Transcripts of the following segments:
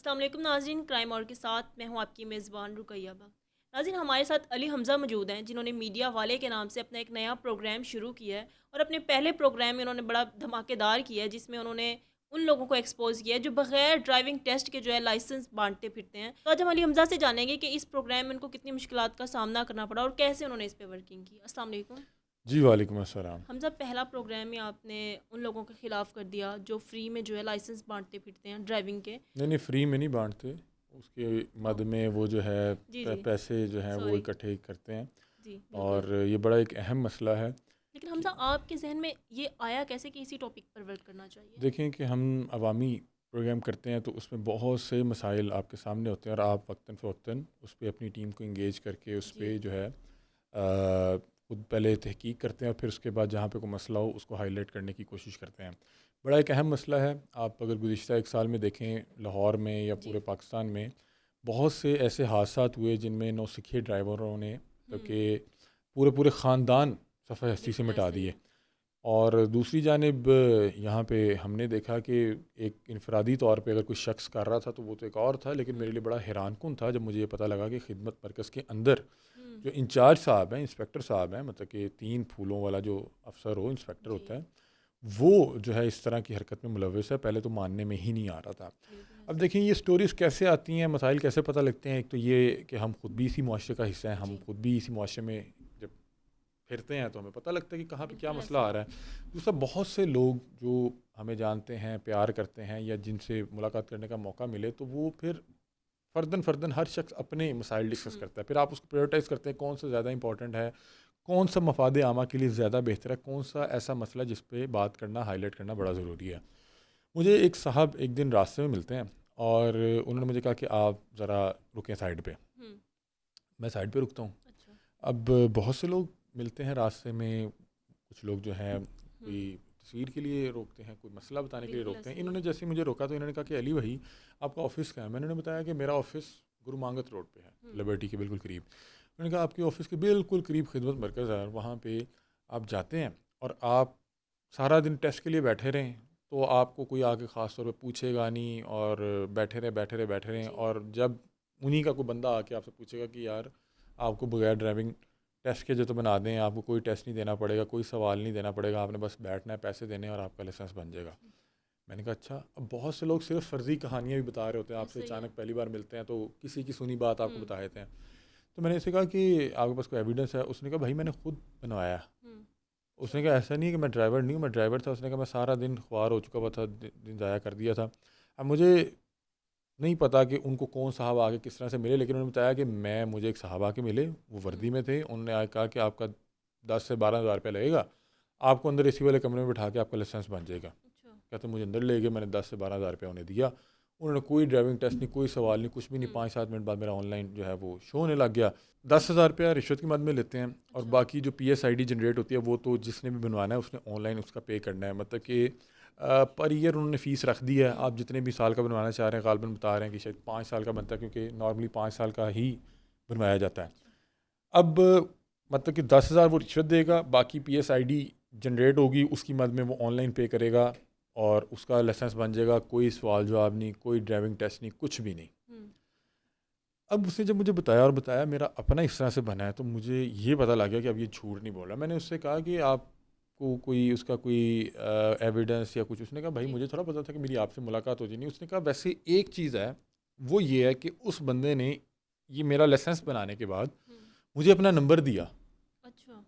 السلام علیکم ناظرین، کرائم اور کے ساتھ میں ہوں آپ کی میزبان رقیہ با۔ ناظرین، ہمارے ساتھ علی حمزہ موجود ہیں جنہوں نے میڈیا والے کے نام سے اپنا ایک نیا پروگرام شروع کیا ہے، اور اپنے پہلے پروگرام میں انہوں نے بڑا دھماکے دار کیا ہے جس میں انہوں نے ان لوگوں کو ایکسپوز کیا ہے جو بغیر ڈرائیونگ ٹیسٹ کے جو ہے لائسنس بانٹتے پھرتے ہیں۔ تو آج ہم علی حمزہ سے جانیں گے کہ اس پروگرام میں ان کو کتنی مشکلات کا سامنا کرنا پڑا اور کیسے انہوں نے اس پہ ورکنگ کی۔ السلام علیکم جی وعلیکم السلام۔ حمزہ، پہلا پروگرام میں آپ نے ان لوگوں کے خلاف کر دیا جو فری میں جو ہے لائسنس بانٹتے پھرتے ہیں ڈرائیونگ کے۔ نہیں فری میں نہیں بانٹتے، اس کے مد میں وہ جو ہے جی جی پیسے جو ہیں وہ سوری اکٹھے کرتے ہیں، جی بالکل۔ اور یہ بڑا ایک اہم مسئلہ ہے۔ لیکن حمزہ، آپ کے ذہن میں یہ آیا کیسے کہ اسی ٹاپک پر ورک کرنا چاہیے؟ دیکھیں کہ ہم عوامی پروگرام کرتے ہیں تو اس میں بہت سے مسائل آپ کے سامنے ہوتے ہیں، اور آپ وقتاً فوقتاً اس پہ اپنی ٹیم کو انگیج کر کے اس جی پہ جو ہے خود پہلے تحقیق کرتے ہیں، اور پھر اس کے بعد جہاں پہ کوئی مسئلہ ہو اس کو ہائی لائٹ کرنے کی کوشش کرتے ہیں۔ بڑا ایک اہم مسئلہ ہے۔ آپ اگر گزشتہ ایک سال میں دیکھیں، لاہور میں یا جی پورے پاکستان میں بہت سے ایسے حادثات ہوئے جن میں نوسکھئے ڈرائیوروں نے کہ پورے خاندان صفحہ ہستی سے بالکل مٹا ایسے ہی دیے۔ اور دوسری جانب یہاں پہ ہم نے دیکھا کہ ایک انفرادی طور پہ اگر کوئی شخص کر رہا تھا تو وہ تو ایک اور تھا، لیکن میرے لیے بڑا حیران کن تھا جب مجھے یہ پتہ لگا کہ خدمت مرکز کے اندر جو انچارج صاحب ہیں، انسپیکٹر صاحب ہیں، مطلب کہ 3 پھولوں والا جو افسر ہو، انسپیکٹر جی ہوتا ہے، وہ جو ہے اس طرح کی حرکت میں ملوث ہے۔ پہلے تو ماننے میں ہی نہیں آ رہا تھا۔ بالکل اب ایسے دیکھیں یہ سٹوریز کیسے آتی ہیں، مسائل کیسے پتہ لگتے ہیں۔ ایک تو یہ کہ ہم خود بھی اسی معاشرے کا حصہ ہیں، ہم جی خود بھی اسی معاشرے میں جب پھرتے ہیں تو ہمیں پتہ لگتا ہے کہ کہاں پہ کیا بالکل مسئلہ ایسے آ رہا ہے۔ دوسرا، بہت سے لوگ جو ہمیں جانتے ہیں، پیار کرتے ہیں، یا جن سے ملاقات کرنے کا موقع ملے تو وہ پھر فرداً ہر شخص اپنے مسائل ڈسکس کرتا ہے۔ پھر آپ اس کو پریورٹائز کرتے ہیں کون سا زیادہ امپورٹنٹ ہے، کون سا مفاد عامہ کے لیے زیادہ بہتر ہے، کون سا ایسا مسئلہ جس پہ بات کرنا، ہائی لائٹ کرنا بڑا ضروری ہے۔ مجھے ایک صاحب ایک دن راستے میں ملتے ہیں، اور انہوں نے مجھے کہا کہ آپ ذرا رکیں سائڈ پہ۔ میں سائڈ پہ رکتا ہوں۔ اچھا اب بہت سے لوگ ملتے ہیں راستے میں، کچھ لوگ جو ہیں کوئی تصویر کے لیے روکتے ہیں، کوئی مسئلہ بتانے کے لیے بالکل روکتے ہیں۔ ایسے ہی انہوں نے جیسے مجھے روکا تو انہوں نے کہا کہ علی بھائی آپ کا آفس کہاں ہے؟ میں نے بتایا کہ میرا آفس گرو مانگت روڈ پہ ہے، لبرٹی کے بالکل قریب۔ انہوں نے کہا آپ کے آفس کے بالکل قریب خدمت مرکز ہے، وہاں پہ آپ جاتے ہیں اور آپ سارا دن ٹیسٹ کے لیے بیٹھے رہیں تو آپ کو کوئی آگے خاص طور پہ پوچھے گا نہیں، اور بیٹھے رہیں، جی اور جب انہی کا کوئی بندہ آ کے آپ سے پوچھے گا کہ یار آپ کو بغیر ڈرائیونگ ٹیسٹ کے جو تو بنا دیں، آپ کو کوئی ٹیسٹ نہیں دینا پڑے گا، کوئی سوال نہیں دینا پڑے گا، آپ نے بس بیٹھنا ہے، پیسے دینے اور آپ کا لائسنس بن جائے گا۔ میں نے کہا اچھا۔ اب بہت سے لوگ صرف فرضی کہانیاں بھی بتا رہے ہوتے ہیں، آپ سے ایسے ہی ہے۔ اچانک پہلی بار ملتے ہیں تو کسی کی سنی بات آپ کو بتا دیتے ہیں۔ تو میں نے اسے کہا کہ آپ کے پاس کوئی ایویڈنس ہے؟ اس نے کہا بھائی میں نے خود بنوایا۔ اس نے کہا ایسا نہیں ہے کہ میں ڈرائیور نہیں ہوں، میں ڈرائیور تھا۔ اس نے کہا میں سارا دن خوار ہو چکا ہوا تھا، دن ضائع کر دیا تھا۔ اب مجھے نہیں پتا کہ ان کو کون صاحب آگے کس طرح سے ملے، لیکن انہوں نے بتایا کہ مجھے ایک صاحب آ کے ملے، وہ وردی میں تھے۔ انہوں نے کہا کہ آپ کا 10 سے 12 ہزار روپیہ لگے گا، آپ کو اندر اسی والے کمرے میں بٹھا کے آپ کا لائسنس بن جائے گا۔ کہتے مجھے اندر لے گئے، میں نے 10 سے 12 ہزار روپیہ انہیں دیا۔ انہوں نے کوئی ڈرائیونگ ٹیسٹ نہیں، کوئی سوال نہیں، کچھ بھی نہیں۔ 5-7 منٹ بعد میرا آن لائن جو ہے وہ شو ہونے لگ گیا۔ 10 ہزار روپیہ رشوت کی مد میں لیتے ہیں، اور باقی جو پی ایس آئی ڈی جنریٹ ہوتی ہے وہ تو جس نے بھی بنوانا ہے اس نے آن لائن اس کا پے کرنا ہے۔ مطلب کہ پر ایئر انہوں نے فیس رکھ دی ہے، آپ جتنے بھی سال کا بنوانا چاہ رہے ہیں، غالباً بتا رہے ہیں کہ شاید 5 سال کا بنتا ہے، کیونکہ نارملی 5 سال کا ہی بنوایا جاتا ہے۔ اب مطلب کہ 10 ہزار وہ رشوت دے گا، باقی پی ایس آئی ڈی جنریٹ ہوگی، اس کی مد میں وہ آن لائن پے کرے گا اور اس کا لائسنس بن جائے گا۔ کوئی سوال جواب نہیں، کوئی ڈرائیونگ ٹیسٹ نہیں، کچھ بھی نہیں۔ اب اس نے جب مجھے بتایا میرا اپنا اس طرح سے بنا ہے، تو مجھے یہ پتہ لگ گیا کہ اب یہ جھوٹ نہیں بول رہا۔ میں نے اس سے کہا کہ آپ کو کوئی اس کا کوئی ایویڈنس یا کچھ؟ اس نے کہا بھائی مجھے تھوڑا پتہ تھا کہ میری آپ سے ملاقات ہو جائے نہیں۔ اس نے کہا ویسے ایک چیز ہے، وہ یہ ہے کہ اس بندے نے یہ میرا لائسنس بنانے کے بعد مجھے اپنا نمبر دیا،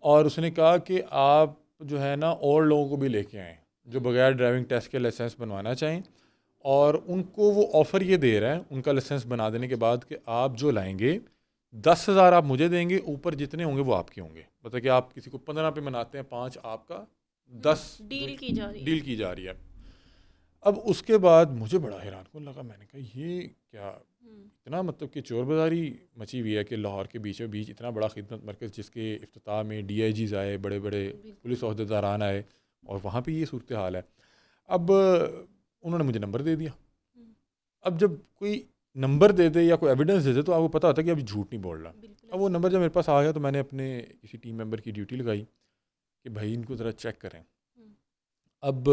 اور اس نے کہا کہ آپ جو ہے نا اور لوگوں کو بھی لے کے آئیں جو بغیر ڈرائیونگ ٹیسٹ کے لائسنس بنوانا چاہیں، اور ان کو وہ آفر یہ دے رہا ہے ان کا لائسنس بنا دینے کے بعد کہ آپ جو لائیں گے 10 ہزار آپ مجھے دیں گے، اوپر جتنے ہوں گے وہ آپ کے ہوں گے۔ مطلب کہ آپ کسی کو 15 پہ مناتے ہیں، 5 آپ کا، 10 ڈیل کی جا رہی ہے۔ ڈیل کی جا رہی ہے۔ اب اس کے بعد مجھے بڑا حیران کن لگا، میں نے کہا یہ کیا اتنا مطلب کہ چور بازاری مچی ہوئی ہے کہ لاہور کے بیچوں بیچ اتنا بڑا خدمت مرکز جس کے افتتاح میں ڈی آئی جیز آئے، بڑے بڑے پولیس عہدیداران آئے، اور وہاں پہ یہ صورتحال ہے۔ اب انہوں نے مجھے نمبر دے دیا۔ اب جب کوئی نمبر دے دے یا کوئی ایویڈنس دے دے تو آپ کو پتہ ہوتا ہے کہ اب جھوٹ نہیں بول رہا۔ اب وہ نمبر جب میرے پاس آ گیا تو میں نے اپنے کسی ٹیم ممبر کی ڈیوٹی لگائی کہ بھائی ان کو ذرا چیک کریں۔ اب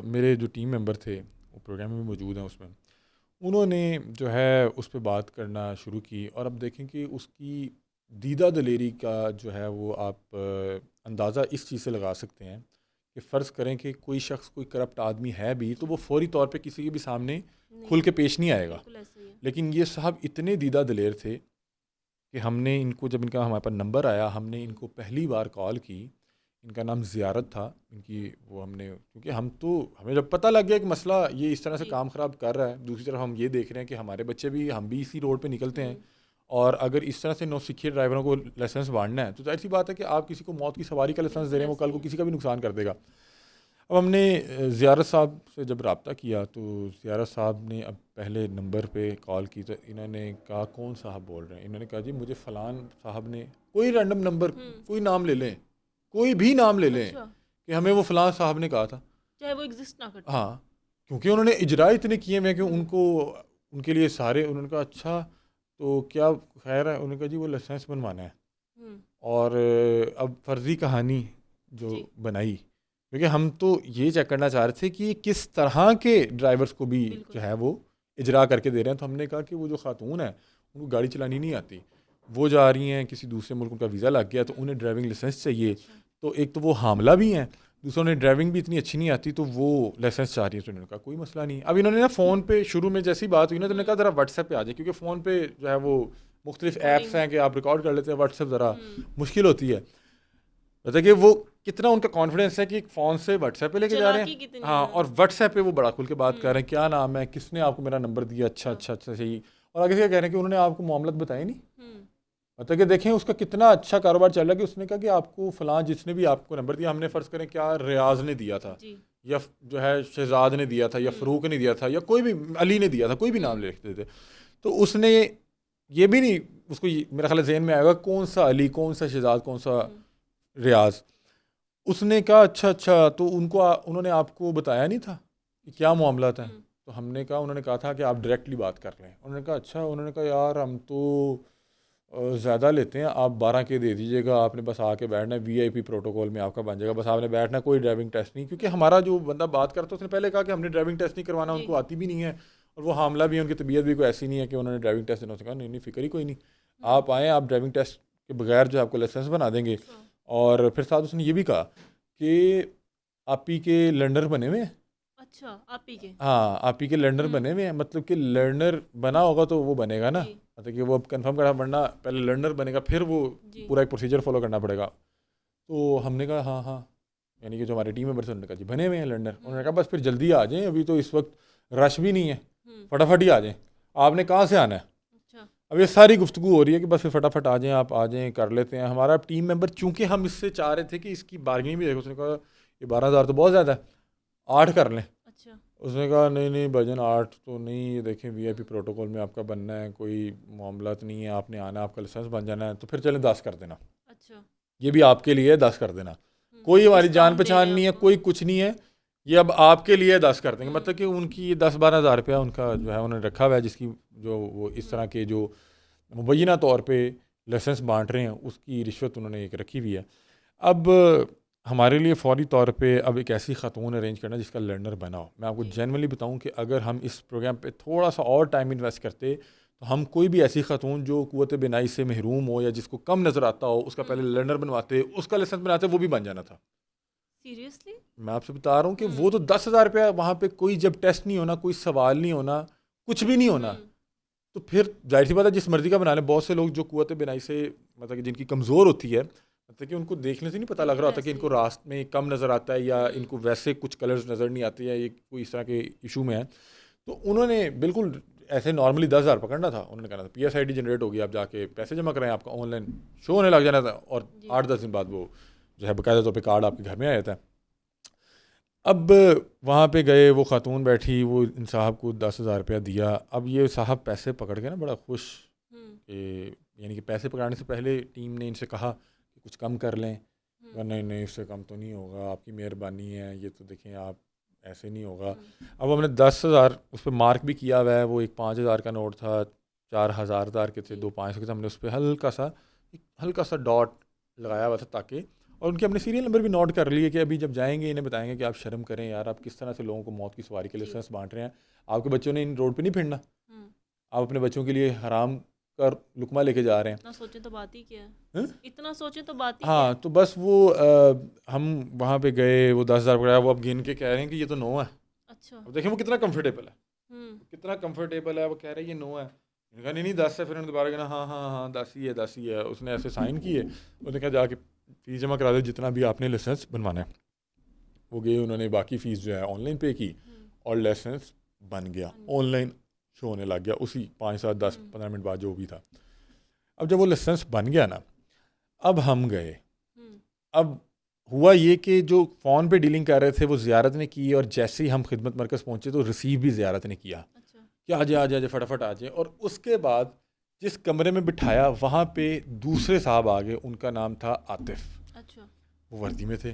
میرے جو ٹیم ممبر تھے وہ پروگرام میں موجود ہیں، اس میں انہوں نے جو ہے اس پہ بات کرنا شروع کی، اور اب دیکھیں کہ اس کی دیدہ دلیری کا جو ہے وہ آپ اندازہ اس چیز سے لگا سکتے ہیں کہ فرض کریں کہ کوئی شخص کوئی کرپٹ آدمی ہے بھی تو وہ فوری طور پہ کسی کے بھی سامنے کھل کے پیش نہیں آئے گا، بالکل ایسا ہی ہے۔ لیکن یہ صاحب اتنے دیدہ دلیر تھے کہ ہم نے ان کو، جب ان کا ہمارے پاس نمبر آیا، ہم نے ان کو پہلی بار کال کی، ان کا نام زیارت تھا ان کی، وہ ہم نے، کیونکہ ہمیں جب پتہ لگ گیا کہ مسئلہ یہ اس طرح سے کام خراب کر رہا ہے، دوسری طرف ہم یہ دیکھ رہے ہیں کہ ہمارے بچے بھی، ہم بھی اسی روڈ پہ نکلتے ہیں، اور اگر اس طرح سے نوسکھیے ڈرائیوروں کو لائسنس بانٹنا ہے تو ظاہر سی بات ہے کہ آپ کسی کو موت کی سواری کا لائسنس دے رہے ہیں، وہ کل کو کسی کا بھی نقصان کر دے گا۔ اب ہم نے زیارت صاحب سے جب رابطہ کیا تو زیارت صاحب نے اب پہلے نمبر پہ کال کی تو انہوں نے کہا کون صاحب بول رہے ہیں؟ انہوں نے کہا جی مجھے فلان صاحب نے، کوئی رینڈم نمبر، کوئی نام لے لیں، کوئی بھی نام لے لیں، کہ ہمیں وہ فلان صاحب نے کہا تھا، چاہے وہ ایگزسٹ نہ کرتا۔ ہاں، کیونکہ انہوں نے اجراء اتنے کیے ہوئے کہ ان کو، ان کے لیے سارے، انہوں نے کہا اچھا تو کیا خیر ہے؟ انہوں نے کہا جی وہ لائسنس بنوانا ہے، اور اب فرضی کہانی جو بنائی، کیونکہ ہم تو یہ چیک کرنا چاہ رہے تھے کہ یہ کس طرح کے ڈرائیورس کو بھی جو ہے وہ اجرا کر کے دے رہے ہیں، تو ہم نے کہا کہ وہ جو خاتون ہیں ان کو گاڑی چلانی نہیں آتی، وہ جا رہی ہیں کسی دوسرے ملک، ان کا ویزا لگ گیا تو انہیں ڈرائیونگ لائسنس چاہیے، تو ایک تو وہ حاملہ بھی ہیں، دوسرا انہیں ڈرائیونگ بھی اتنی اچھی نہیں آتی تو وہ لائسنس چاہ رہی ہے، تو انہوں نے کہا کوئی مسئلہ نہیں۔ اب انہوں نے نا فون پہ شروع میں جیسی بات ہوئی نا تو انہوں نے کہا ذرا واٹس ایپ پہ آ جائے، کیونکہ فون پہ جو ہے وہ مختلف ایپس ہیں کہ آپ ریکارڈ کر لیتے ہیں، واٹس ایپ ذرا مشکل ہوتی ہے، مطلب کہ وہ کتنا ان کا کانفیڈنس ہے کہ ایک فون سے واٹس ایپ پہ لے کے جا رہے ہیں، ہاں، اور واٹس ایپ پہ وہ بڑا کھل کے بات کر رہے ہیں، کیا نام ہے، کس نے آپ کو میرا نمبر دیا، اچھا اچھا اچھا صحیح، اور آگے سے کیا کہہ رہے ہیں کہ انہوں نے آپ کو معاملات بتائے نہیں، مطلب کہ دیکھیں اس کا کتنا اچھا کاروبار چل رہا ہے کہ اس نے کہا کہ آپ کو فلاں جس نے بھی آپ کو نمبر دیا، ہم نے فرض کریں کیا ریاض نے دیا تھا، یا جو ہے شہزاد نے دیا تھا، یا فروق نے دیا تھا، یا کوئی بھی علی نے دیا تھا، کوئی بھی نام لے لیتے تھے، تو اس نے یہ بھی نہیں، اس کو میرا خیال ہے ذہن میں آئے گا کون سا علی، کون سا شہزاد، کون سا ریاض، اس نے کہا اچھا اچھا، تو انہوں نے آپ کو بتایا نہیں تھا کہ کیا معاملات ہیں؟ تو ہم نے کہا، انہوں نے کہا تھا کہ آپ ڈائریکٹلی بات کر لیں، انہوں نے کہا اچھا، انہوں نے کہا یار ہم تو زیادہ لیتے ہیں، آپ 12 کے دے دیجیے گا، آپ نے بس آ کے بیٹھنا ہے، وی آئی پی پروٹوکول میں آپ کا بن جائے گا، بس آپ نے بیٹھنا، کوئی ڈرائیونگ ٹیسٹ نہیں، کیونکہ ہمارا جو بندہ بات کرتا ہے اس نے پہلے کہا کہ ہم نے ڈرائیونگ ٹیسٹ نہیں کروانا، ان کو آتی بھی نہیں ہے، اور وہ حاملہ بھی ہیں، ان کی طبیعت بھی کوئی ایسی نہیں ہے کہ انہوں نے ڈرائیونگ ٹیسٹ دینا، کہا نہیں نہیں فکر ہی کوئی نہیں، آپ آئیں، آپ ڈرائیونگ ٹیسٹ کے بغیر جو آپ کو لائسنس بنا دیں گے، اور پھر ساتھ اس نے یہ بھی کہا کہ آپ ہی کے لرنر بنے ہوئے ہیں، اچھا آپ ہی کے، ہاں آپ ہی کے لرنر بنے ہوئے ہیں، مطلب کہ لرنر بنا ہوگا تو وہ بنے گا نا، مطلب کہ وہ اب کنفرم کرنا پڑنا، پہلے لرنر بنے گا پھر وہ پورا ایک پروسیجر فالو کرنا پڑے گا، تو ہم نے کہا ہاں ہاں، یعنی کہ جو ہمارے ٹیم ممبرس ہیں انہوں نے کہا جی بنے ہوئے ہیں لرنر، انہوں نے کہا بس پھر جلدی آ جائیں، ابھی تو اس وقت رش بھی نہیں ہے، فٹافٹ ہی آ جائیں، آپ نے کہاں سے آنا ہے؟ اب یہ ساری گفتگو ہو رہی ہے کہ بس پھر فٹافٹ آ جائیں، آپ آ جائیں، کر لیتے ہیں، ہمارا ٹیم ممبر چونکہ ہم اس سے چاہ رہے تھے کہ اس کی بارگننگ بھی دیکھو، اس نے کہا یہ 12,000 تو بہت زیادہ ہے، 8 کر لیں، اس نے کہا نہیں نہیں بھجن 8 تو نہیں، دیکھیں وی آئی پی پروٹوکول میں آپ کا بننا ہے، کوئی معاملات نہیں ہے، آپ نے آنا، آپ کا لائسنس بن جانا ہے، تو پھر چلیں 10 کر دینا، یہ بھی آپ کے لیے 10 کر دینا، کوئی ہماری جان پہچان نہیں ہے، کوئی کچھ نہیں ہے، یہ اب آپ کے لیے 10 کر دیں گے، مطلب کہ ان کی 10-12 ہزار روپیہ ان کا جو ہے انہوں نے رکھا ہوا ہے، جس کی جو وہ اس طرح کے جو مبینہ طور پہ لائسنس بانٹ رہے ہیں اس کی رشوت انہوں نے ایک رکھی ہوئی ہے۔ اب ہمارے لیے فوری طور پہ اب ایک ایسی خاتون ارینج کرنا جس کا لرنر بنا ہو، میں آپ کو جینولی بتاؤں کہ اگر ہم اس پروگرام پہ تھوڑا سا اور ٹائم انویسٹ کرتے تو ہم کوئی بھی ایسی خاتون جو قوت بینائی سے محروم ہو یا جس کو کم نظر آتا ہو، اس کا پہلے لرنر بنواتے، اس کا لائسنس بناتے، وہ بھی بن جانا تھا۔ سیریسلی میں آپ سے بتا رہا ہوں کہ وہ تو 10,000 روپیہ وہاں پہ، کوئی جب ٹیسٹ نہیں ہونا، کوئی سوال نہیں ہونا، کچھ بھی نہیں ہونا، تو پھر ظاہر سی بات ہے جس مرضی کا بنا لیں۔ بہت سے لوگ جو قوت بینائی سے مطلب کہ جن کی کمزور ہوتی ہے، مطلب کہ ان کو دیکھنے سے نہیں پتہ لگ رہا ہوتا کہ ان کو راست میں کم نظر آتا ہے یا ان کو ویسے کچھ کلرز نظر نہیں آتے یا یہ کوئی اس طرح کے ایشو میں ہے، تو انہوں نے بالکل ایسے نارملی 10,000 پکڑنا تھا، انہوں نے کہنا تھا P S I D generate ہو گیا، آپ جا کے پیسے جمع کریں، آپ کا آن لائن شو ہونے لگ جانا تھا، اور 8-10 دن بعد وہ جو ہے باقاعدہ طور پہ کارڈ آپ کے گھر میں آ جاتا ہے۔ اب وہاں پہ گئے، وہ خاتون بیٹھی، وہ ان صاحب کو 10,000 روپیہ دیا، اب یہ صاحب پیسے پکڑ کے نا بڑا خوش، کہ یعنی کہ پیسے پکڑانے سے پہلے ٹیم نے ان سے کہا کہ کچھ کم کر لیں، نہیں نہیں اس سے کم تو نہیں ہوگا، آپ کی مہربانی ہے، یہ تو دیکھیں آپ ایسے نہیں ہوگا۔ اب ہم نے 10,000 اس پہ مارک بھی کیا ہوا ہے، وہ ایک 5,000 کا نوٹ تھا، 4,000 کے تھے، 2 500 کے تھے، ہم نے اس پہ ہلکا سا ڈاٹ لگایا ہوا تھا تاکہ، اور ان کے ہم نے سیریل نمبر بھی نوٹ کر لیے کہ ابھی جب جائیں گے انہیں بتائیں گے کہ آپ شرم کریں یار، آپ کس طرح سے لوگوں کو موت کی سواری کے لائسنس بانٹ رہے ہیں، آپ کے بچوں نے ان روڈ پہ نہیں پھرنا, آپ اپنے بچوں کے لیے حرام کا لقمہ لے کے جا رہے ہیں. اتنا سوچیں تو بات ہی کیا ہے, اتنا سوچیں تو بات ہی ہاں, تو بس وہ ہم وہاں پہ گئے, وہ 10,000 پکڑایا, وہ اب گن کے کہہ رہے ہیں کہ یہ تو 9 ہے. اچھا, اب دیکھیں وہ کتنا کمفرٹیبل ہے, کتنا کمفرٹیبل ہے. وہ کہہ رہے ہیں یہ 9 ہے. میں نے کہا نہیں 10 ہے. پھر انہوں نے دوبارہ کہا ہاں 10 ہی ہے 10 ہی ہے. اس نے ایسے سائن کیے, انہوں نے کہا جا کے فیس جمع کرا دو جتنا بھی آپ نے لائسنس بنوانا ہے. وہ گئے, انہوں نے باقی فیس جو ہے آن لائن پے کی اور لائسنس بن گیا, آن لائن شو ہونے لگ گیا اسی 5 7 10 15 منٹ بعد جو بھی تھا. اب جب وہ لائسنس بن گیا نا, اب ہم گئے. اب ہوا یہ کہ جو فون پہ ڈیلنگ کر رہے تھے وہ زیارت نے کی, اور جیسے ہی ہم خدمت مرکز پہنچے تو ریسیو بھی زیارت نے کیا کہ آ جائے فٹافٹ آ جائے. اور اس کے بعد جس کمرے میں بٹھایا وہاں پہ دوسرے صاحب آ گئے, ان کا نام تھا عاطف. وہ وردی میں تھے,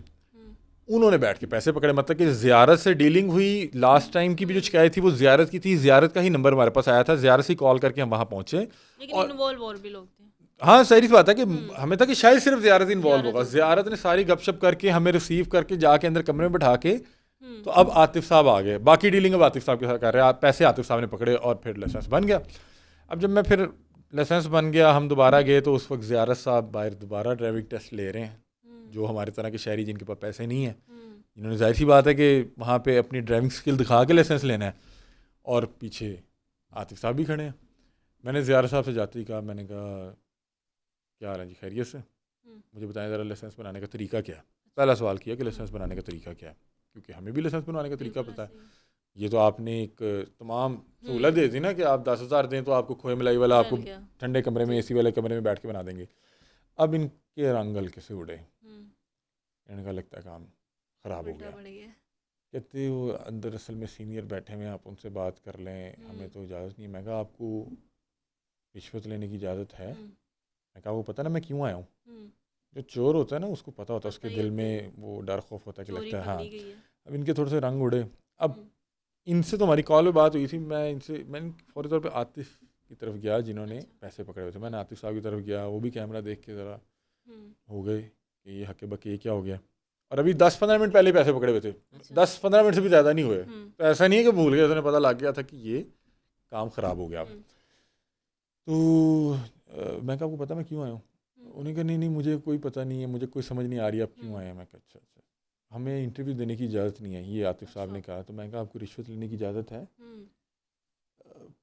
انہوں نے بیٹھ کے پیسے پکڑے. مطلب کہ زیارت سے ڈیلنگ ہوئی. لاسٹ ٹائم کی بھی جو شکایت تھی وہ زیارت کی تھی, زیارت کا ہی نمبر ہمارے پاس آیا تھا, زیارت سے کال کر کے ہم وہاں پہنچے. اور بھی لوگ تھے. ہاں صحیح سی بات ہے کہ ہمیں تھا کہ شاید صرف زیارت انوالو ہوگا. زیارت نے ساری گپ شپ کر کے ہمیں ریسیو کر کے جا کے اندر کمرے میں بٹھا کے, تو اب عاطف صاحب آ گئے. باقی ڈیلنگ اب عاطف صاحب کے ساتھ کر رہے ہیں. پیسے عاطف صاحب نے پکڑے اور پھر لائسنس بن گیا. اب جب میں پھر لائسنس بن گیا, ہم دوبارہ گئے تو اس وقت زیارت صاحب باہر دوبارہ ڈرائیونگ ٹیسٹ لے رہے ہیں, جو ہمارے طرح کے شہری جن کے پاس پیسے نہیں ہیں, انہوں نے ظاہر سی بات ہے کہ وہاں پہ اپنی ڈرائیونگ اسکل دکھا کے لائسنس لینا ہے. اور پیچھے عاطف صاحب بھی کھڑے ہیں. میں نے زیارت صاحب سے جاتے ہی کہا, میں نے کہا کیا حال ہے جی, خیریت سے, مجھے بتائیں ذرا لائسنس بنانے کا طریقہ کیا ہے. پہلا سوال کیا کہ لائسنس بنانے کا طریقہ کیا ہے, کیونکہ ہمیں بھی لائسنس بنانے کا طریقہ پتہ ہے. یہ تو آپ نے ایک تمام سہولت دے دی نا کہ آپ 10,000 دیں تو آپ کو کھوئے ملائی والا آپ کو ٹھنڈے کمرے میں اے سی والے کمرے میں بیٹھ کے بنا دیں گے. اب ان کے رنگ ہلکے سے اڑے, ان کا لگتا ہے کام خراب ہو گیا. کہتے وہ اندر اصل میں سینئر بیٹھے ہوئے ہیں, آپ ان سے بات کر لیں, ہمیں تو اجازت نہیں. میں کہا آپ کو رشوت لینے کی اجازت ہے؟ میں کہا وہ پتہ نا میں کیوں آیا ہوں. جو چور ہوتا ہے نا اس کو پتہ ہوتا ہے, اس کے دل میں وہ ڈر خوف ہوتا ہے کہ لگتا ہے ہاں. اب ان کے تھوڑے سے رنگ اڑے. اب ان سے تو ہماری کال پہ بات ہوئی تھی, میں فوری طور پہ عاطف کی طرف گیا جنہوں نے پیسے پکڑے ہوئے تھے. میں نے عاطف صاحب کی طرف گیا, وہ بھی کیمرہ دیکھ کے ذرا ہو گئے کہ یہ حق بقی کیا ہو گیا. اور ابھی 10-15 منٹ پہلے پیسے پکڑے ہوئے تھے, 10-15 منٹ سے بھی زیادہ نہیں ہوئے. تو ایسا نہیں ہے کہ بھول گئے, انہیں پتہ لگ گیا تھا کہ یہ کام خراب ہو گیا. تو میں کہا آپ کو پتہ میں کیوں آیا ہوں؟ انہیں کہا نہیں مجھے کوئی پتہ نہیں ہے, مجھے کوئی سمجھ نہیں آ رہی آپ کیوں آئے ہیں. میں کہا اچھا ہمیں انٹرویو دینے کی اجازت نہیں ہے, یہ عاطف صاحب نے کہا. تو میں کہا آپ کو رشوت لینے کی اجازت ہے؟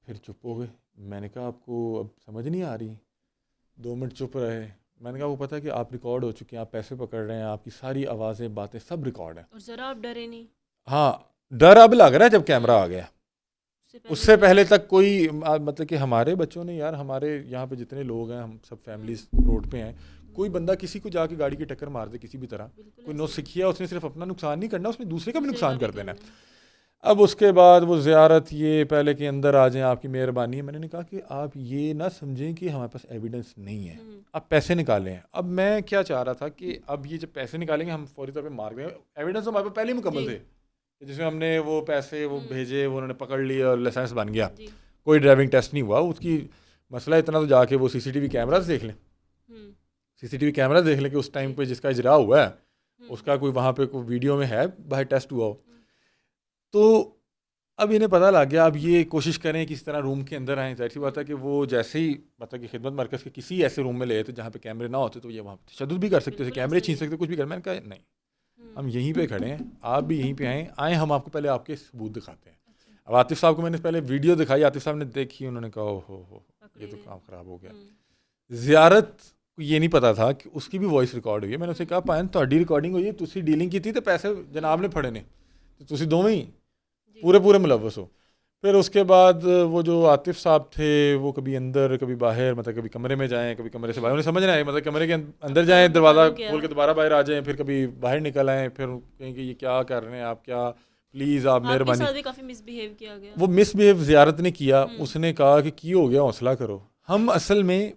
پھر چپ ہو گئے. میں نے کہا آپ کو اب سمجھ نہیں آ رہی. 2 منٹ چپ رہے. میں نے کہا وہ پتہ ہے کہ آپ ریکارڈ ہو چکے ہیں, آپ پیسے پکڑ رہے ہیں, آپ کی ساری آوازیں باتیں سب ریکارڈ ہیں. اور ذرا آپ ڈرے نہیں؟ ہاں ڈر اب لگ رہا ہے جب کیمرہ آ گیا. اس سے پہلے تک کوئی مطلب کہ ہمارے بچوں نے یار, ہمارے یہاں پہ جتنے لوگ ہیں ہم سب فیملیز روڈ پہ ہیں, کوئی بندہ کسی کو جا کے گاڑی کی ٹکر مار دے کسی بھی طرح, کوئی نو سکھیا, اس نے صرف اپنا نقصان نہیں کرنا, اس نے دوسرے کا بھی نقصان کر دینا. اب اس کے بعد وہ زیارت, یہ پہلے کہ اندر آ جائیں آپ کی مہربانی ہے. میں نے کہا کہ آپ یہ نہ سمجھیں کہ ہمارے پاس ایویڈنس نہیں ہے, آپ پیسے نکالیں. اب میں کیا چاہ رہا تھا کہ اب یہ جب پیسے نکالیں گے ہم فوری طور پہ مار دیں. ایویڈنس تو ہمارے پاس پہلے ہی مکمل تھے, جس میں ہم نے وہ پیسے وہ بھیجے, وہ انہوں نے پکڑ لیا اور لائسنس بن گیا. کوئی ڈرائیونگ ٹیسٹ نہیں ہوا. اس کی مسئلہ اتنا تو جا کے وہ CCTV کیمراز دیکھ لیں, CCTV کیمرا دیکھ لیں کہ اس ٹائم پہ جس کا اجرا ہوا ہے اس کا کوئی وہاں پہ کوئی ویڈیو میں ہے باہر ٹیسٹ ہوا ہو. تو اب انہیں پتہ لگ گیا. اب یہ کوشش کریں کہ اس طرح روم کے اندر آئیں. ظاہر سی بات ہے کہ وہ جیسے ہی مطلب کہ خدمت مرکز کے کسی ایسے روم میں لے تو جہاں پہ کیمرے نہ ہوتے تو یہ وہاں پہ تشدد بھی کر سکتے تھے, کیمرے چھین سکتے, کچھ بھی کر. میں نے کہا نہیں, ہم یہیں پہ کھڑے ہیں, آپ بھی یہیں پہ آئیں, ہم آپ کو پہلے آپ کے ثبوت دکھاتے ہیں. اب عاطف صاحب کو میں نے پہلے ویڈیو دکھائی, عاطف صاحب نے دیکھی, انہوں نے کہا ہو یہ تو کام خراب ہو گیا. زیارت کو یہ نہیں پتا تھا کہ اس کی بھی وائس ریکارڈ ہوئی ہے. میں نے اسے کہا پائن تہاڈی ریکارڈنگ ہوئی ہے, تسی ڈیلنگ کی تھی تو پیسے جناب نے پھڑے نے, تو تسی دوویں ہی پورے ملوث ہو. پھر اس کے بعد وہ جو عاطف صاحب تھے وہ کبھی اندر کبھی باہر, مطلب کبھی کمرے میں جائیں کبھی کمرے سے باہر, انہیں سمجھ نہ آئے, مطلب کمرے کے اندر جائیں دروازہ کھول کے دوبارہ باہر آ جائیں, پھر کبھی باہر نکل آئیں, پھر کہیں کہ یہ کیا کر رہے ہیں آپ, کیا پلیز آپ مہربانی. کافی مس بیہیو کیا گیا. وہ مس بیہیو زیارت نے کیا. اس نے کہا کہ کی ہو گیا, حوصلہ کرو. ہم اصل میں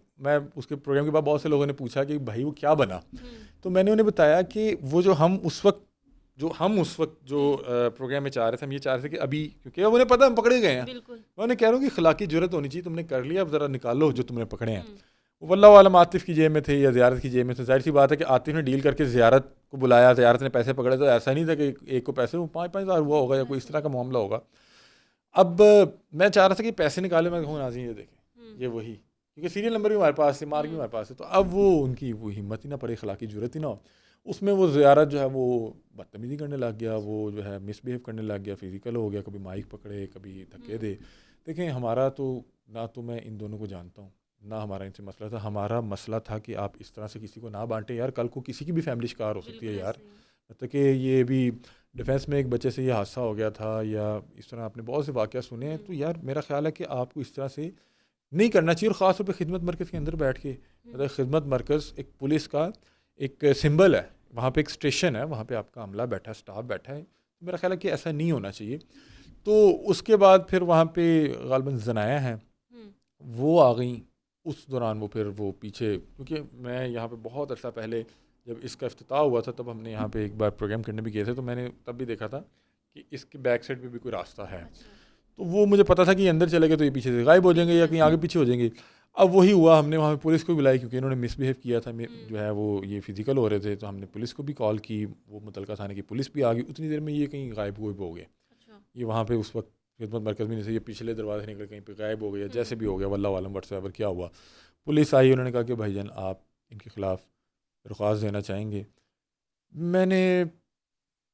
اس کے پروگرام کے بعد بہت سے لوگوں نے پوچھا کہ بھائی وہ کیا بنا, تو میں نے انہیں بتایا کہ وہ جو ہم اس وقت جو پروگرام میں چاہ رہے تھے, ہم یہ چاہ رہے تھے کہ ابھی کیونکہ اب انہیں پتہ ہم پکڑے گئے ہیں, میں انہیں کہہ رہا ہوں کہ اخلاقی جرت ہونی چاہیے, تم نے کر لیا اب ذرا نکالو جو تم نے پکڑے ہیں. واللہ عالم عاطف کی جیب میں تھے یا زیارت کی جیب میں تھے. ظاہر سی بات ہے کہ عاطف نے ڈیل کر کے زیارت کو بلایا, زیارت نے پیسے پکڑے, تو ایسا نہیں تھا کہ ایک کو پیسے 5,000 ہوا ہوگا یا کوئی اس طرح کا معاملہ ہوگا. اب میں چاہ رہا تھا کہ پیسے نکالے, میں کہوں ناظرین یہ دیکھیں یہ وہی, کیونکہ سیریل نمبر بھی ہمارے پاس ہے, مارک بھی ہمارے پاس ہے, تو اب وہ ان کی وہ ہمت ہی نہ پڑے, اخلاقی جرت ہی نہ ہو, اس میں وہ زیارت جو ہے وہ بدتمیزی کرنے لگ گیا, وہ جو ہے مس بیہیو کرنے لگ گیا, فزیکل ہو گیا, کبھی مائک پکڑے, کبھی دھکے دے. دیکھیں ہمارا تو نہ تو میں ان دونوں کو جانتا ہوں, نہ ہمارا ان سے مسئلہ تھا. ہمارا مسئلہ تھا کہ آپ اس طرح سے کسی کو نہ بانٹیں یار, کل کو کسی کی بھی فیملی شکار ہو سکتی ہے یار. مطلب کہ یہ بھی ڈیفینس میں ایک بچے سے یہ حادثہ ہو گیا تھا, یا اس طرح آپ نے بہت سے واقعہ سنے ہیں, تو یار میرا خیال ہے کہ آپ کو اس طرح سے نہیں کرنا چاہیے, اور خاص طور پہ خدمت مرکز کے اندر بیٹھ کے. مطلب خدمت مرکز ایک پولیس کا ایک سمبل ہے, وہاں پہ ایک اسٹیشن ہے, وہاں پہ آپ کا عملہ بیٹھا ہے, اسٹاف بیٹھا ہے, میرا خیال ہے کہ ایسا نہیں ہونا چاہیے. تو اس کے بعد پھر وہاں پہ غالباً زنایا ہیں, وہ آ گئیں. اس دوران وہ پھر وہ پیچھے, کیونکہ میں یہاں پہ بہت عرصہ پہلے جب اس کا افتتاح ہوا تھا تب ہم نے یہاں پہ ایک بار پروگرام کرنے بھی گئے تھے, تو میں نے تب بھی دیکھا تھا کہ اس کے بیک سائڈ پہ بھی کوئی راستہ ہے. تو وہ مجھے پتا تھا کہ یہ اندر چلے گئے تو یہ پیچھے سے غائب ہو جائیں گے یا کہیں آگے پیچھے ہو جائیں گے. اب وہی ہوا, ہم نے وہاں پہ پولیس کو بلائی کیونکہ انہوں نے مس بیہیو کیا تھا, جو ہے وہ یہ فزیکل ہو رہے تھے, تو ہم نے پولیس کو بھی کال کی, وہ متعلقہ تھانے کی پولیس بھی آ گئی. اتنی دیر میں یہ کہیں غائب ہو گئے. یہ وہاں پہ اس وقت خدمت مرکز میں نہیں سے, یہ پچھلے دروازے سے نکل کہیں پہ غائب ہو گیا, جیسے بھی ہو گیا, واللہ عالم واٹس ایور کیا ہوا. پولیس آئی, انہوں نے کہا کہ بھائی جان آپ ان کے خلاف درخواست دینا چاہیں گے. میں نے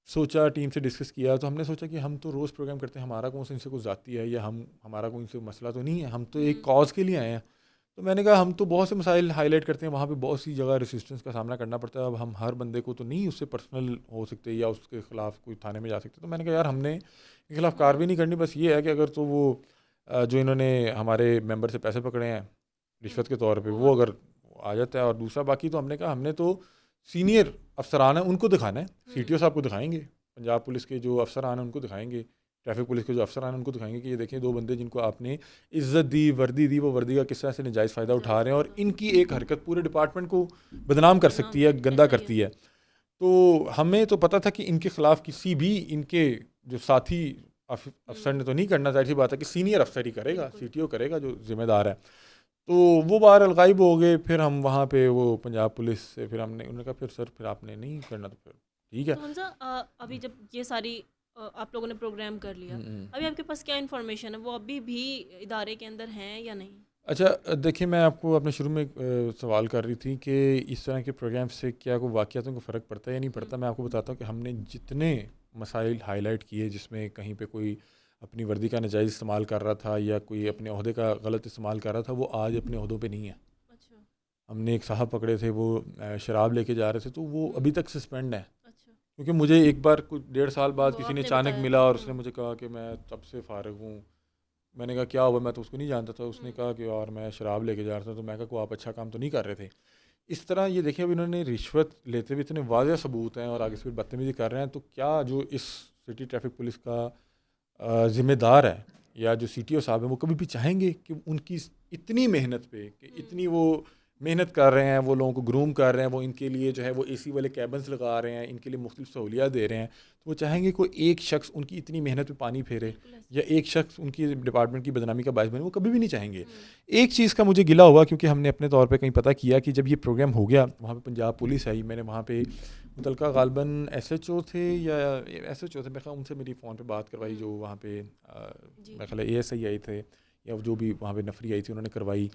سوچا, ٹیم سے ڈسکس کیا, تو ہم نے سوچا کہ ہم تو روز پروگرام کرتے ہیں, ہمارا کون سا ان سے کوئی ذاتی ہے, یا ہمارا کوئی ان سے مسئلہ تو نہیں ہے, ہم تو ایک کاز کے لیے آئے ہیں. تو میں نے کہا ہم تو بہت سے مسائل ہائی لائٹ کرتے ہیں, وہاں پہ بہت سی جگہ ریسسٹنس کا سامنا کرنا پڑتا ہے, اب ہم ہر بندے کو تو نہیں اس سے پرسنل ہو سکتے یا اس کے خلاف کوئی تھانے میں جا سکتے. تو میں نے کہا یار ہم نے ان کے خلاف کارروائی نہیں کرنی, بس یہ ہے کہ اگر تو وہ جو انہوں نے ہمارے ممبر سے پیسے پکڑے ہیں رشوت کے طور پہ, وہ اگر آ جاتا ہے, اور دوسرا باقی تو ہم نے کہا ہم نے تو سینئر افسران ہیں ان کو دکھانا ہے, سی ٹی او صاحب کو دکھائیں گے, پنجاب پولیس کے جو افسران ہیں ان کو دکھائیں گے, ٹریفک پولیس کے جو افسران ہیں ان کو دکھائیں گے کہ یہ دیکھیں دو بندے جن کو آپ نے عزت دی, وردی دی, وہ وردی کا کس طرح سے ناجائز فائدہ اٹھا رہے ہیں, اور ان کی ایک حرکت پورے ڈپارٹمنٹ کو بدنام کر سکتی ہے, گندا کرتی ہے. تو ہمیں تو پتہ تھا کہ ان کے خلاف کسی بھی ان کے جو ساتھی افسر نے تو نہیں کرنا, ظاہر سی بات ہے کہ سینئر افسر ہی کرے گا, سی ٹی او کرے گا جو ذمہ دار ہے. تو وہ بہرحال غائب ہو گئے. پھر ہم وہاں پہ وہ پنجاب پولیس سے پھر انہوں نے کہا پھر سر پھر آپ نے نہیں کرنا, تو پھر ٹھیک ہے. تو حمزہ ابھی جب یہ ساری آپ لوگوں نے پروگرام کر لیا, ابھی آپ کے پاس کیا انفارمیشن ہے, وہ ابھی بھی ادارے کے اندر ہیں یا نہیں؟ اچھا دیکھیں, میں آپ کو اپنے شروع میں سوال کر رہی تھی کہ اس طرح کے پروگرام سے کیا کوئی واقعاتوں کو فرق پڑتا ہے یا نہیں پڑتا. میں آپ کو بتاتا ہوں کہ ہم نے جتنے مسائل ہائی لائٹ کیے جس میں کہیں پہ کوئی اپنی وردی کا ناجائز استعمال کر رہا تھا یا کوئی اپنے عہدے کا غلط استعمال کر رہا تھا, وہ آج اپنے عہدوں پہ نہیں ہے. ہم نے ایک صاحب پکڑے تھے, وہ شراب لے کے جا رہے تھے, تو وہ ابھی تک سسپینڈ ہیں. کیونکہ مجھے ایک بار کچھ 1.5 سال بعد کسی نے اچانک ملا اور اس نے مجھے کہا کہ میں تب سے فارغ ہوں. میں نے کہا کیا ہوا, میں تو اس کو نہیں جانتا تھا. اس نے کہا کہ اور میں شراب لے کے جا رہا تھا. تو میں کہا کہ آپ اچھا کام تو نہیں کر رہے تھے. اس طرح یہ دیکھیں اب انہوں نے رشوت لیتے ہوئے اتنے واضح ثبوت ہیں اور آگے سے بدتمیزی کر رہے ہیں, تو کیا جو اس سٹی ٹریفک پولیس کا ذمہ دار ہے یا جو سی ٹی او صاحب ہیں وہ کبھی بھی چاہیں گے کہ ان کی اتنی محنت پہ, کہ اتنی وہ محنت کر رہے ہیں, وہ لوگوں کو گروم کر رہے ہیں, وہ ان کے لیے جو ہے وہ اے سی والے کیبنس لگا رہے ہیں, ان کے لیے مختلف سہولیات دے رہے ہیں, تو وہ چاہیں گے کوئی ایک شخص ان کی اتنی محنت پہ پانی پھیرے یا ایک شخص ان کی ڈپارٹمنٹ کی بدنامی کا باعث بنے؟ وہ کبھی بھی نہیں چاہیں گے. ایک چیز کا مجھے گلا ہوا, کیونکہ ہم نے اپنے طور پہ کہیں پتہ کیا کہ جب یہ پروگرام ہو گیا وہاں پہ پنجاب پولیس آئی, میں نے وہاں پہ متعلقہ غالباً ایس ایچ او تھے یا ایس ایچ او تھے, میں خیال ان سے میری فون پہ بات کروائی, جو وہاں پہ میں خیال اے ایس آئی آئی تھے یا جو بھی وہاں پہ نفری آئی تھی, انہوں نے کروائی.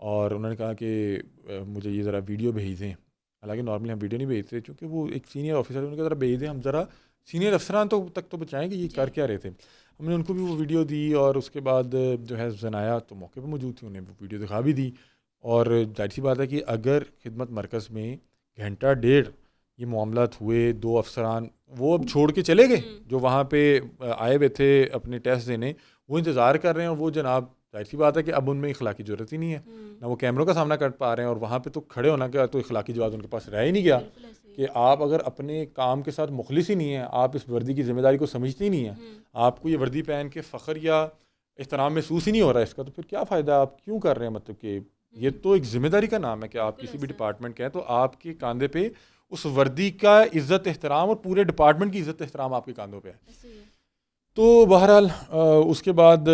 اور انہوں نے کہا کہ مجھے یہ ذرا ویڈیو بھیج دیں. حالانکہ نارملی ہم ویڈیو نہیں بھیجتے چونکہ وہ ایک سینئر آفیسر ہے, انہوں نے کہا ذرا بھیج دیں, ہم ذرا سینئر افسران تک تو بچائیں کہ یہ کر کیا رہے تھے. ہم نے ان کو بھی وہ ویڈیو دی, اور اس کے بعد جو ہے زنایا تو موقع پہ موجود تھی, انہیں وہ ویڈیو دکھا بھی دی. اور ظاہر سی بات ہے کہ اگر خدمت مرکز میں 1.5 گھنٹہ یہ معاملات ہوئے, 2 افسران وہ اب چھوڑ کے چلے گئے جو وہاں پہ آئے ہوئے تھے اپنے ٹیسٹ دینے, وہ انتظار کر رہے ہیں, اور وہ جناب ظاہر سی بات ہے کہ اب ان میں اخلاقی ضرورت ہی نہیں ہے, نہ وہ کیمروں کا سامنا کر پا رہے ہیں, اور وہاں پہ تو کھڑے ہونا کا تو اخلاقی جواز ان کے پاس رہ ہی نہیں گیا. کہ آپ اگر اپنے کام کے ساتھ مخلص ہی نہیں ہیں, آپ اس وردی کی ذمہ داری کو سمجھتے ہی نہیں ہیں, آپ کو یہ وردی پہن کے فخر یا احترام محسوس ہی نہیں ہو رہا ہے اس کا, تو پھر کیا فائدہ, آپ کیوں کر رہے ہیں؟ مطلب کہ یہ تو ایک ذمہ داری کا نام ہے کہ آپ کسی بھی ڈپارٹمنٹ کے ہیں تو آپ کے کاندھے پہ اس وردی کا عزت احترام اور پورے ڈپارٹمنٹ کی عزت احترام آپ کے کاندھوں پہ ہے. تو بہرحال اس کے بعد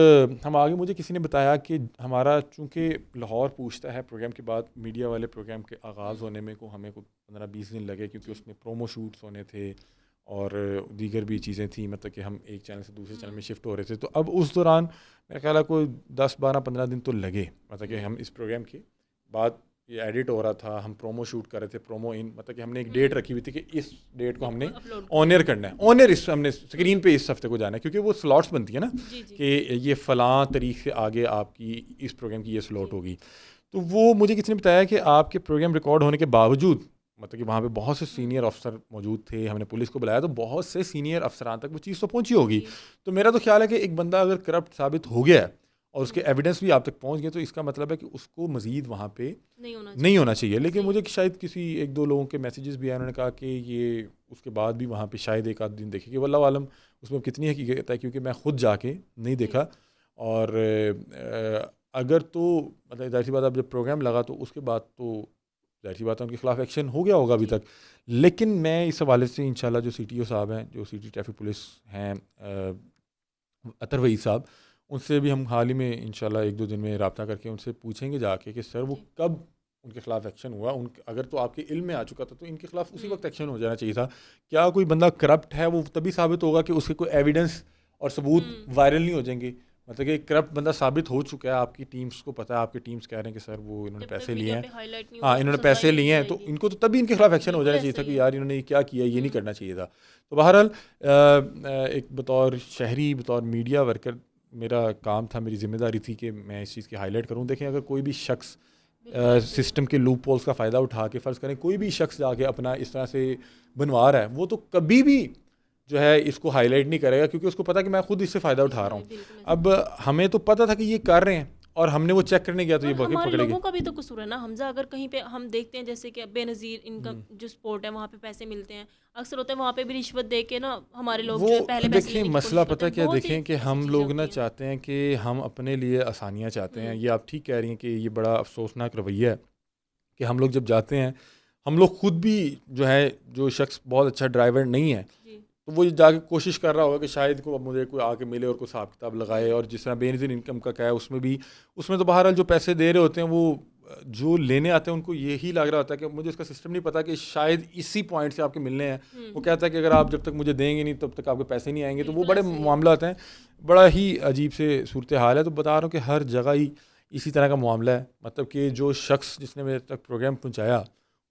ہم آگے, مجھے کسی نے بتایا کہ ہمارا چونکہ لاہور پوچھتا ہے پروگرام کے بعد, میڈیا والے پروگرام کے آغاز ہونے میں کو ہمیں کو 15-20 دن لگے, کیونکہ اس میں پرومو شوٹس ہونے تھے اور دیگر بھی چیزیں تھیں، مطلب کہ ہم ایک چینل سے دوسرے چینل میں شفٹ ہو رہے تھے. تو اب اس دوران میرا خیال ہے کوئی 10-12-15 دن تو لگے، مطلب کہ ہم اس پروگرام کے بعد یہ ایڈٹ ہو رہا تھا، ہم پرومو شوٹ کر رہے تھے، پرومو ان مطلب کہ ہم نے ایک ڈیٹ رکھی ہوئی تھی کہ اس ڈیٹ کو ہم نے آن ایئر کرنا ہے، آن ایئر اس ہم نے اسکرین پہ اس ہفتے کو جانا ہے، کیونکہ وہ سلاٹس بنتی ہیں نا کہ یہ فلاں تاریخ سے آگے آپ کی اس پروگرام کی یہ سلاٹ ہوگی. تو وہ مجھے کسی نے بتایا کہ آپ کے پروگرام ریکارڈ ہونے کے باوجود مطلب کہ وہاں پہ بہت سے سینئر افسر موجود تھے، ہم نے پولیس کو بلایا تو بہت سے سینئر افسران تک وہ چیز تو پہنچی ہوگی. تو میرا تو خیال ہے کہ ایک بندہ اگر کرپٹ ثابت ہو گیا ہے اور اس کے ایویڈنس بھی آپ تک پہنچ گئے تو اس کا مطلب ہے کہ اس کو مزید وہاں پہ نہیں ہونا چاہیے. لیکن مجھے شاید کسی 1-2 لوگوں کے میسیجز بھی آئے، انہوں نے کہا کہ یہ اس کے بعد بھی وہاں پہ شاید ایک آدھ دن دیکھے گی، واللہ عالم اس میں کتنی حقیقت ہے، کیونکہ میں خود جا کے نہیں دیکھا. اور اگر تو مطلب ظاہر سی بات اب جب پروگرام لگا تو اس کے بعد تو ظاہر سی بات ہے ان کے خلاف ایکشن ہو گیا ہوگا ابھی تک. لیکن میں اس حوالے سے انشاءاللہ جو سی ٹی او صاحب ہیں، جو سٹی ٹریفک پولیس ہیں اطہر وحید صاحب، ان سے بھی ہم حال ہی میں انشاءاللہ 1-2 دن میں رابطہ کر کے ان سے پوچھیں گے جا کے کہ سر وہ کب ان کے خلاف ایکشن ہوا. اگر تو آپ کے علم میں آ چکا تھا تو ان کے خلاف اسی وقت ایکشن ہو جانا چاہیے تھا. کیا کوئی بندہ کرپٹ ہے وہ تبھی ثابت ہوگا کہ اس کے کوئی ایویڈنس اور ثبوت وائرل نہیں ہو جائیں گے. مطلب کہ کرپٹ بندہ ثابت ہو چکا ہے، آپ کی ٹیمز کو پتہ ہے، آپ کی ٹیمز کہہ رہے ہیں کہ سر وہ انہوں نے پیسے لیے ہیں، ہاں انہوں نے پیسے لیے ہیں، تو ان کو تو تبھی ان کے خلاف ایکشن ہو جانا چاہیے تھا کہ یار انہوں نے یہ کیا کیا، یہ نہیں کرنا چاہیے تھا. تو بہرحال ایک بطور شہری، بطور میڈیا ورکر میرا کام تھا، میری ذمہ داری تھی کہ میں اس چیز کی ہائی لائٹ کروں. دیکھیں اگر کوئی بھی شخص سسٹم کے لوپ ہولز کا فائدہ اٹھا کے فرض کریں کوئی بھی شخص جا کے اپنا اس طرح سے بنوا رہا ہے، وہ تو کبھی بھی جو ہے اس کو ہائی لائٹ نہیں کرے گا، کیونکہ اس کو پتا کہ میں خود اس سے فائدہ اٹھا رہا ہوں. اب ہمیں تو پتہ تھا کہ یہ کر رہے ہیں اور ہم نے وہ چیک کرنے گیا تو یہ باقی پکڑے گئے. لوگوں کا بھی تو قصور ہے نا حمزہ. اگر کہیں پہ ہم دیکھتے ہیں جیسے کہ بے نظیر ان کا جو سپورٹ ہے وہاں پہ پیسے ملتے ہیں، اکثر ہوتا ہے وہاں پہ بھی رشوت دے کے نا ہمارے لوگ جو پہلے پیسے دیکھیں مسئلہ پتہ کیا، دیکھیں کہ ہم لوگ نا چاہتے ہیں کہ ہم اپنے لیے آسانیاں چاہتے ہیں. یہ آپ ٹھیک کہہ رہی ہیں کہ یہ بڑا افسوسناک رویہ ہے کہ ہم لوگ جب جاتے ہیں، ہم لوگ خود بھی جو ہے جو شخص بہت اچھا ڈرائیور نہیں ہے تو وہ جا کے کوشش کر رہا ہوگا کہ شاید کو مجھے کوئی آ کے ملے اور کوئی حساب کتاب لگائے. اور جس طرح بے نظیر انکم کا کیا ہے اس میں تو بہرحال جو پیسے دے رہے ہوتے ہیں وہ جو لینے آتے ہیں ان کو یہی لگ رہا ہوتا ہے کہ مجھے اس کا سسٹم نہیں پتا کہ شاید اسی پوائنٹ سے آپ کے ملنے ہیں. وہ کہتا ہے کہ اگر آپ جب تک مجھے دیں گے نہیں تب تک آپ کے پیسے نہیں آئیں گے. تو وہ بڑے معاملات ہیں، بڑا ہی عجیب سے صورتحال ہے. تو بتا رہا ہوں کہ ہر جگہ ہی اسی طرح کا معاملہ ہے. مطلب کہ جو شخص جس نے میرے تک پروگرام پہنچایا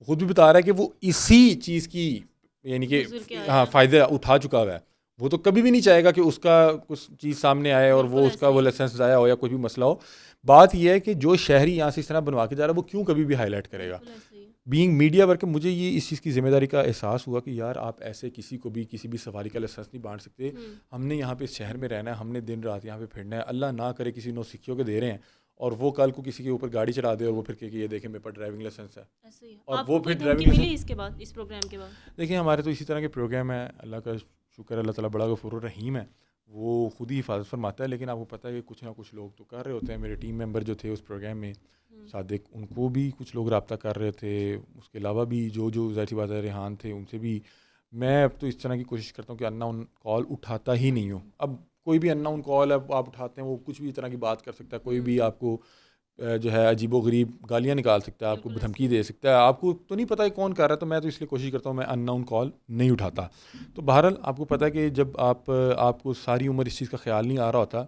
خود بھی بتا رہا ہے کہ وہ اسی چیز کی یعنی کہ ہاں فائدہ اٹھا چکا ہوا ہے. وہ تو کبھی بھی نہیں چاہے گا کہ اس کا کچھ چیز سامنے آئے اور وہ اس کا وہ لائسنس ضائع ہو یا کوئی بھی مسئلہ ہو. بات یہ ہے کہ جو شہری یہاں سے اس طرح بنوا کے جا رہا ہے وہ کیوں کبھی بھی ہائی لائٹ کرے گا. بینگ میڈیا ورکر مجھے یہ اس چیز کی ذمہ داری کا احساس ہوا کہ یار آپ ایسے کسی کو بھی کسی بھی سواری کا لائسنس نہیں بانٹ سکتے. ہم نے یہاں پہ اس شہر میں رہنا ہے، ہم نے دن رات یہاں پہ پھرنا ہے. اللہ نہ کرے کسی نو سکھیوں کے دے رہے ہیں اور وہ کل کو کسی کے اوپر گاڑی چڑھا دے اور وہ پھر کہ یہ دیکھیں میرے پاس ڈرائیونگ لائسنس ہے. اور وہ پھر ڈرائیونگ ملی اس کے بعد اس پروگرام کے بعد. دیکھیں ہمارے تو اسی طرح کے پروگرام ہے، اللہ کا شکر ہے، اللہ تعالیٰ بڑا غفور الرحیم ہے، وہ خود ہی حفاظت فرماتا ہے. لیکن آپ کو پتہ ہے کہ کچھ نہ کچھ لوگ تو کر رہے ہوتے ہیں. میرے ٹیم ممبر جو تھے اس پروگرام میں صادق، ان کو بھی کچھ لوگ رابطہ کر رہے تھے. اس کے علاوہ بھی جو ظاہر سی بات ہے ریحان تھے، ان سے بھی میں اب تو اس طرح کی کوشش کرتا ہوں کہ ان نون کال اٹھاتا ہی نہیں ہوں. اب کوئی بھی ان نون کال ہے آپ اٹھاتے ہیں، وہ کچھ بھی طرح کی بات کر سکتا ہے، کوئی بھی آپ کو جو ہے عجیب و غریب گالیاں نکال سکتا ہے، آپ کو دھمکی دے سکتا ہے. آپ کو تو نہیں پتہ ہے کون کر رہا ہے. تو میں تو اس لیے کوشش کرتا ہوں میں ان نون کال نہیں اٹھاتا. تو بہرحال آپ کو پتہ ہے کہ جب آپ کو ساری عمر اس چیز کا خیال نہیں آ رہا ہوتا،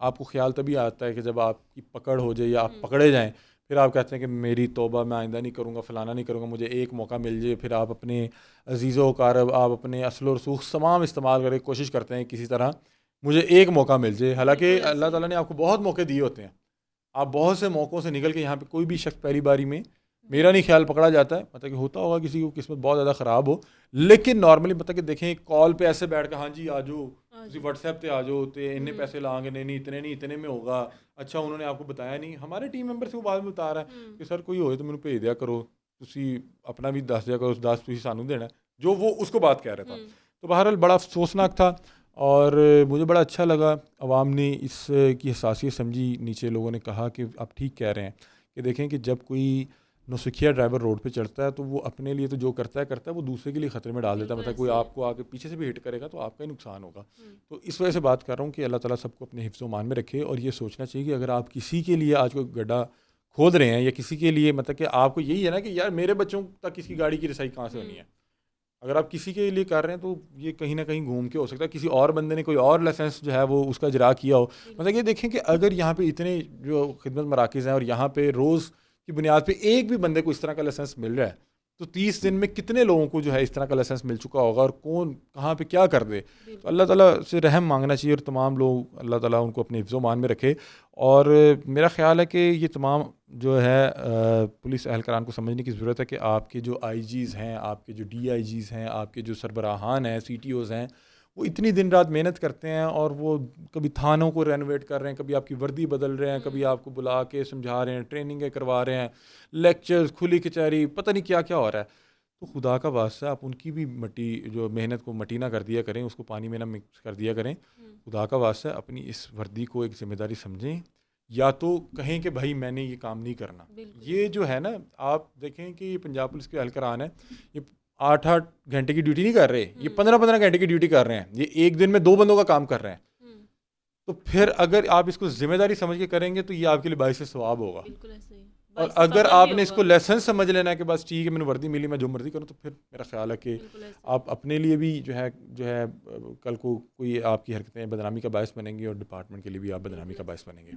آپ کو خیال تبھی آتا ہے کہ جب آپ کی پکڑ ہو جائے یا آپ پکڑے جائیں، پھر آپ کہتے ہیں کہ میری توبہ، میں آئندہ نہیں کروں گا، فلانا نہیں کروں گا، مجھے ایک موقع مل جائے. پھر آپ اپنے عزیز و اقارب، آپ اپنے اصل و رسوخ تمام استعمال کر کے کوشش کرتے ہیں کسی طرح مجھے ایک موقع مل جائے. حالانکہ اللہ تعالیٰ نے آپ کو بہت موقع دیے ہوتے ہیں. آپ بہت سے موقعوں سے نکل کے یہاں پہ کوئی بھی شخص پہلی باری میں میرا نہیں خیال پکڑا جاتا ہے. مطلب کہ ہوتا ہوگا کسی کو قسمت بہت زیادہ خراب ہو، لیکن نارملی مطلب کہ دیکھیں کال پہ ایسے بیٹھ کے ہاں جی آ جاؤ، کسی واٹس ایپ پہ آ جاؤ، اتنے پیسے لائیں گے، نہیں اتنے میں ہوگا. اچھا انہوں نے آپ کو بتایا نہیں. ہمارے ٹیم ممبر سے وہ بعد میں بتا رہا ہے کہ سر کوئی ہوئے تو مجھے بھیج دیا کرو، تسی اپنا بھی دس دیا کرو، 10 تسی سانوں دینا، جو وہ اس کو بات کہہ رہا تھا. تو بہرحال بڑا افسوسناک تھا اور مجھے بڑا اچھا لگا عوام نے اس کی حساسیت سمجھی. نیچے لوگوں نے کہا کہ آپ ٹھیک کہہ رہے ہیں کہ دیکھیں کہ جب کوئی نوسکھیا ڈرائیور روڈ پہ چڑھتا ہے تو وہ اپنے لیے تو جو کرتا ہے وہ دوسرے کے لیے خطرے میں ڈال دیتا ہے. مطلب کوئی آپ کو آ کے پیچھے سے بھی ہٹ کرے گا تو آپ کا ہی نقصان ہوگا. تو اس وجہ سے بات کر رہا ہوں کہ اللہ تعالیٰ سب کو اپنے حفظ و امان میں رکھے. اور یہ سوچنا چاہیے کہ اگر آپ کسی کے لیے آج کوئی گڈھا کھود رہے ہیں یا کسی کے لیے مطلب کہ آپ کو یہی ہے نا کہ یار میرے بچوں تک اس کی گاڑی کی رسائی کہاں سے ہونی ہے. اگر آپ کسی کے لیے کر رہے ہیں تو یہ کہیں نہ کہیں گھوم کے ہو سکتا ہے کسی اور بندے نے کوئی اور لائسنس جو ہے وہ اس کا اجرا کیا ہو. مطلب یہ دیکھیں کہ اگر یہاں پہ اتنے جو خدمت مراکز ہیں اور یہاں پہ روز کی بنیاد پہ ایک بھی بندے کو اس طرح کا لائسنس مل رہا ہے تو 30 دن میں کتنے لوگوں کو جو ہے اس طرح کا لائسنس مل چکا ہوگا اور کون کہاں پہ کیا کر دے. تو اللہ تعالیٰ سے رحم مانگنا چاہیے اور تمام لوگ اللہ تعالیٰ ان کو اپنے حفظ و مان میں رکھے. اور میرا خیال ہے کہ یہ تمام جو ہے پولیس اہلکاران کو سمجھنے کی ضرورت ہے کہ آپ کے جو آئی جیز ہیں, آپ کے جو ڈی آئی جیز ہیں, آپ کے جو سربراہان ہیں, سی ٹی اوز ہیں, وہ اتنی دن رات محنت کرتے ہیں اور وہ کبھی تھانوں کو رینوویٹ کر رہے ہیں, کبھی آپ کی وردی بدل رہے ہیں, کبھی آپ کو بلا کے سمجھا رہے ہیں, ٹریننگیں کروا رہے ہیں, لیکچرز, کھلی کچہری, پتہ نہیں کیا کیا ہو رہا ہے. تو خدا کا واسطہ آپ ان کی بھی مٹی جو محنت کو مٹی نہ کر دیا کریں, اس کو پانی میں نہ مکس کر دیا کریں. خدا کا واسطہ اپنی اس وردی کو ایک ذمہ داری سمجھیں, یا تو کہیں کہ بھائی میں نے یہ کام نہیں کرنا. یہ جو ہے نا, آپ دیکھیں کہ یہ پنجاب پولیس کے اہلکاران ہیں, یہ 8-8 گھنٹے کی ڈیوٹی نہیں کر رہے, یہ 15-15 گھنٹے کی ڈیوٹی کر رہے ہیں, یہ ایک دن میں 2 بندوں کا کام کر رہے ہیں. تو پھر اگر آپ اس کو ذمہ داری سمجھ کے کریں گے تو یہ آپ کے لیے باعث ثواب ہوگا. اور اگر آپ نے اس کو لیسن سمجھ لینا ہے کہ بس ٹھیک ہے میں نے وردی ملی میں جو مرضی کروں, تو پھر میرا خیال ہے کہ آپ اپنے لیے بھی جو ہے کل کو کوئی آپ کی حرکتیں بدنامی کا باعث بنیں گی اور ڈپارٹمنٹ کے لیے بھی آپ بدنامی کا باعث بنیں گے.